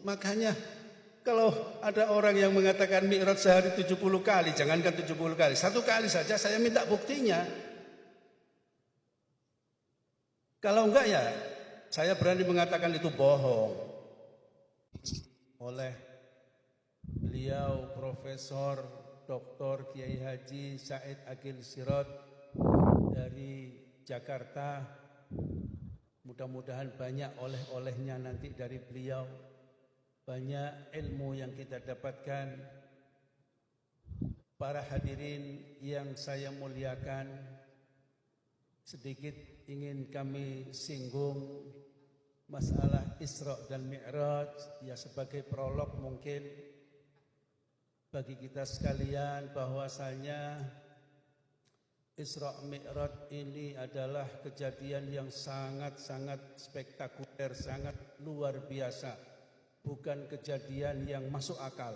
Makanya kalau ada orang yang mengatakan Mi'raj sehari 70 kali, jangankan 70 kali, 1 kali saja saya minta buktinya. Kalau enggak ya saya berani mengatakan itu bohong. Oleh beliau Profesor Dr. Kiai Haji Said Agil Sirot dari Jakarta. Mudah-mudahan banyak oleh-olehnya nanti dari beliau. Banyak ilmu yang kita dapatkan. Para hadirin yang saya muliakan, sedikit ingin kami singgung masalah Isra dan Mi'raj, ya sebagai prolog mungkin bagi kita sekalian bahwasanya Isra Mi'raj ini adalah kejadian yang sangat-sangat spektakuler, sangat luar biasa. Bukan kejadian yang masuk akal,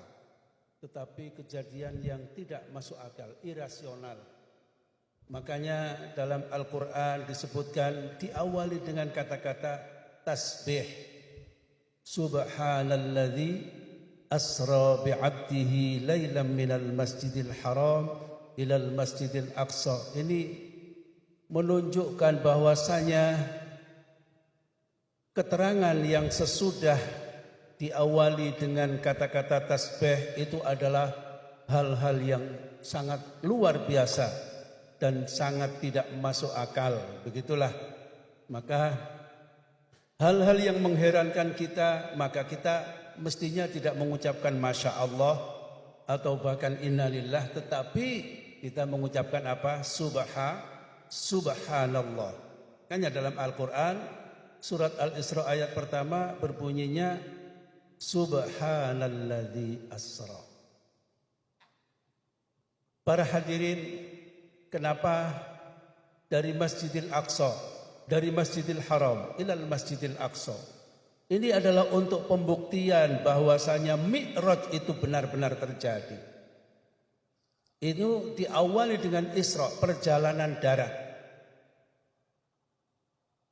tetapi kejadian yang tidak masuk akal, irasional. Makanya dalam Al-Quran disebutkan, diawali dengan kata-kata tasbih. Subhanalladzi asra bi'abdihi laylan minal masjidil haram ilal masjidil aqsa. Ini menunjukkan bahwasanya keterangan yang sesudah diawali dengan kata-kata tasbih itu adalah hal-hal yang sangat luar biasa dan sangat tidak masuk akal. Begitulah. Maka hal-hal yang mengherankan kita, maka kita mestinya tidak mengucapkan Masya Allah atau bahkan innalillah, tetapi kita mengucapkan apa? Subhanallah. Makanya dalam Al-Quran surat Al-Isra ayat pertama berbunyinya Subhanalladzi asra. Para hadirin, kenapa dari Masjidil Aqsa, dari Masjidil Haram ilal Masjidil Aqsa? Ini adalah untuk pembuktian bahwasanya Mi'raj itu benar-benar terjadi. Itu diawali dengan Isra, perjalanan darat.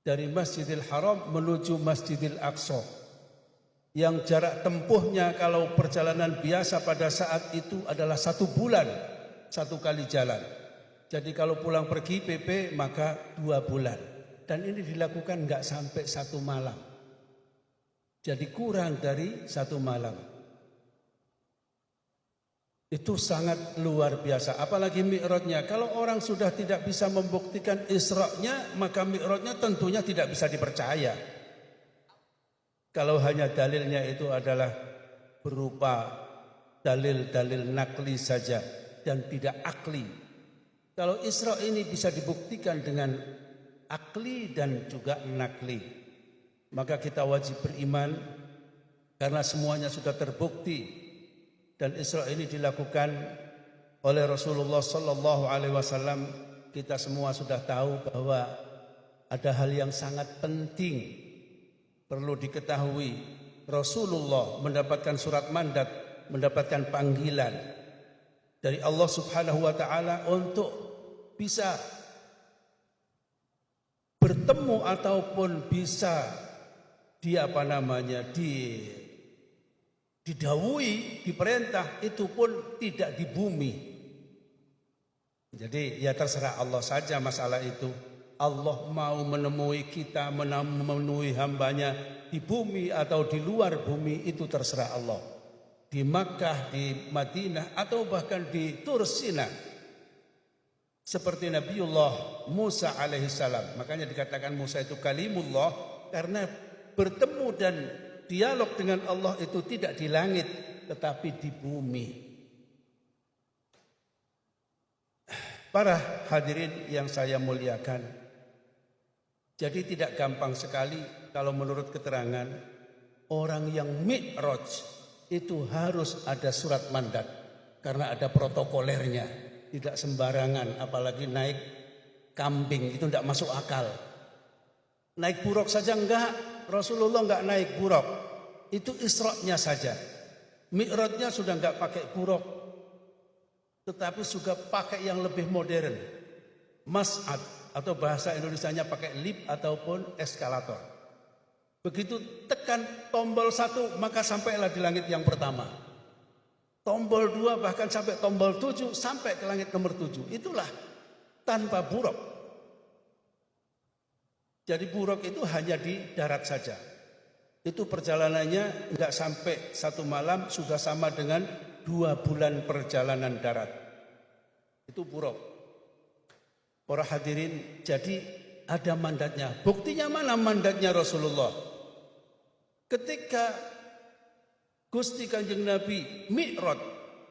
Dari Masjidil Haram menuju Masjidil Aqsa. Yang jarak tempuhnya kalau perjalanan biasa pada saat itu adalah 1 bulan 1 kali jalan. Jadi kalau pulang pergi PP maka 2 bulan. Dan ini dilakukan enggak sampai 1 malam. Jadi kurang dari 1 malam. Itu sangat luar biasa. Apalagi Mi'rajnya. Kalau orang sudah tidak bisa membuktikan Isra'nya, maka Mi'rajnya tentunya tidak bisa dipercaya. Kalau hanya dalilnya itu adalah berupa dalil-dalil nakli saja dan tidak akli. Kalau Isra ini bisa dibuktikan dengan akli dan juga nakli, maka kita wajib beriman karena semuanya sudah terbukti. Dan Isra ini dilakukan oleh Rasulullah Sallallahu Alaihi Wasallam. Kita semua sudah tahu bahwa ada hal yang sangat penting perlu diketahui. Rasulullah mendapatkan surat mandat, mendapatkan panggilan dari Allah Subhanahu wa taala untuk bisa bertemu ataupun bisa didhawuhi, diperintah, itu pun tidak di bumi. Jadi ya terserah Allah saja masalah itu. Allah mau menemui kita, menemui hambanya di bumi atau di luar bumi, itu terserah Allah. Di Makkah, di Madinah, atau bahkan di Tur Sina. Seperti Nabiullah Musa alaihissalam. Makanya dikatakan Musa itu kalimullah, karena bertemu dan dialog dengan Allah itu tidak di langit, tetapi di bumi. Para hadirin yang saya muliakan, jadi tidak gampang sekali kalau menurut keterangan orang yang Mi'raj itu harus ada surat mandat karena ada protokolernya, tidak sembarangan, apalagi naik kambing itu tidak masuk akal. Naik buruk saja enggak, Rasulullah enggak naik buruk, itu Isra-nya saja. Mi'rajnya sudah enggak pakai buruk, tetapi juga pakai yang lebih modern, mas'ad, atau bahasa Indonesianya pakai lift ataupun eskalator. Begitu tekan tombol 1 maka sampailah di langit yang pertama. Tombol 2 bahkan sampai tombol 7 sampai ke langit nomor 7. Itulah tanpa buruk. Jadi buruk itu hanya di darat saja. Itu perjalanannya enggak sampai 1 malam sudah sama dengan 2 bulan perjalanan darat. Itu buruk. Para hadirin, jadi ada mandatnya. Buktinya mana mandatnya Rasulullah? Ketika Gusti Kanjeng Nabi Mi'raj,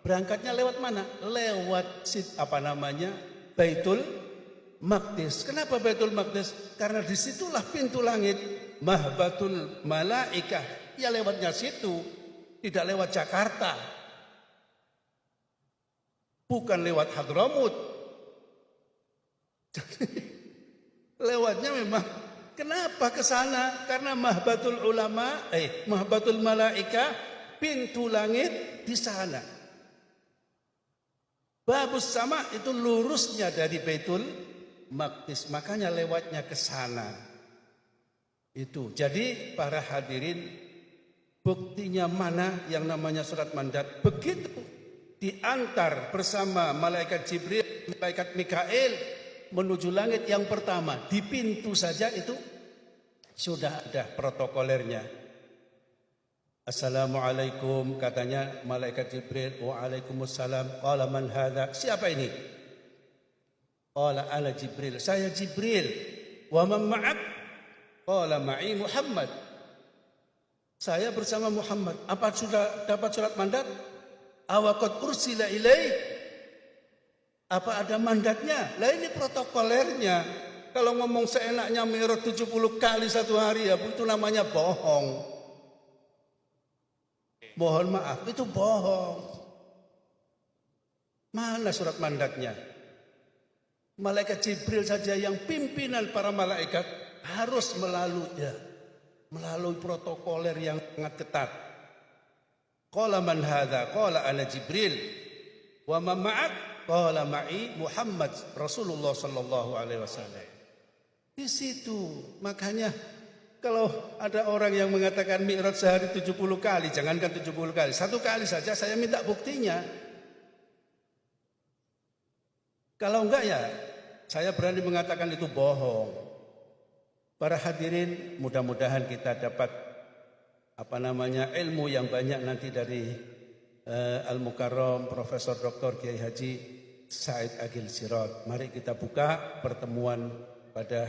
berangkatnya lewat mana? Lewat Baitul Maqdis. Kenapa Baitul Maqdis? Karena disitulah pintu langit, Mahbatul Malaikah. Ya lewatnya situ, tidak lewat Jakarta. Bukan lewat Hadramut. Lewatnya memang. Kenapa ke sana? Karena Mahbatul Malaikah, pintu langit di sana. Babus sama itu lurusnya dari Baitul Maqdis, makanya lewatnya ke sana. Itu. Jadi para hadirin, buktinya mana yang namanya surat mandat? Begitu diantar bersama malaikat Jibril, malaikat Mikail menuju langit yang pertama, di pintu saja itu sudah ada protokolernya. Assalamualaikum, katanya malaikat Jibril. Waalaikumsalam. Qala man hadza? Siapa ini? Qala ana Jibril. Saya Jibril. Wa man ma'ak? Qala ma'i Muhammad. Saya bersama Muhammad. Apa sudah dapat surat mandat? Awaqad ursila ilaih? Apa ada mandatnya? Lah ini protokolernya. Kalau ngomong seenaknya mi'raj 70 kali satu hari, ya itu namanya bohong. Mohon maaf, itu bohong. Mana surat mandatnya? Malaikat Jibril saja yang pimpinan para malaikat harus melalui protokoler yang sangat ketat. Qala man hadza? Qala ana Jibril. Wa man ma'ak? Qala ma'i Muhammad Rasulullah sallallahu alaihi wasallam. Di situ makanya kalau ada orang yang mengatakan mi'raj sehari 70 kali, jangankan 70 kali, 1 kali saja saya minta buktinya. Kalau enggak ya saya berani mengatakan itu bohong. Para hadirin, mudah-mudahan kita dapat ilmu yang banyak nanti dari Al-Mukarram Profesor Dr. Kiai Haji Said Agil Sirot. Mari kita buka pertemuan pada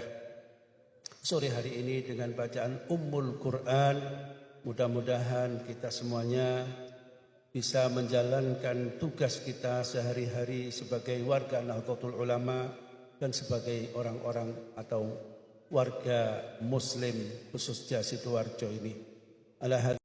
sore hari ini dengan bacaan Ummul Quran. Mudah-mudahan kita semuanya bisa menjalankan tugas kita sehari-hari sebagai warga Nahdlatul Ulama dan sebagai orang-orang atau warga Muslim khususnya Sidoarjo ini.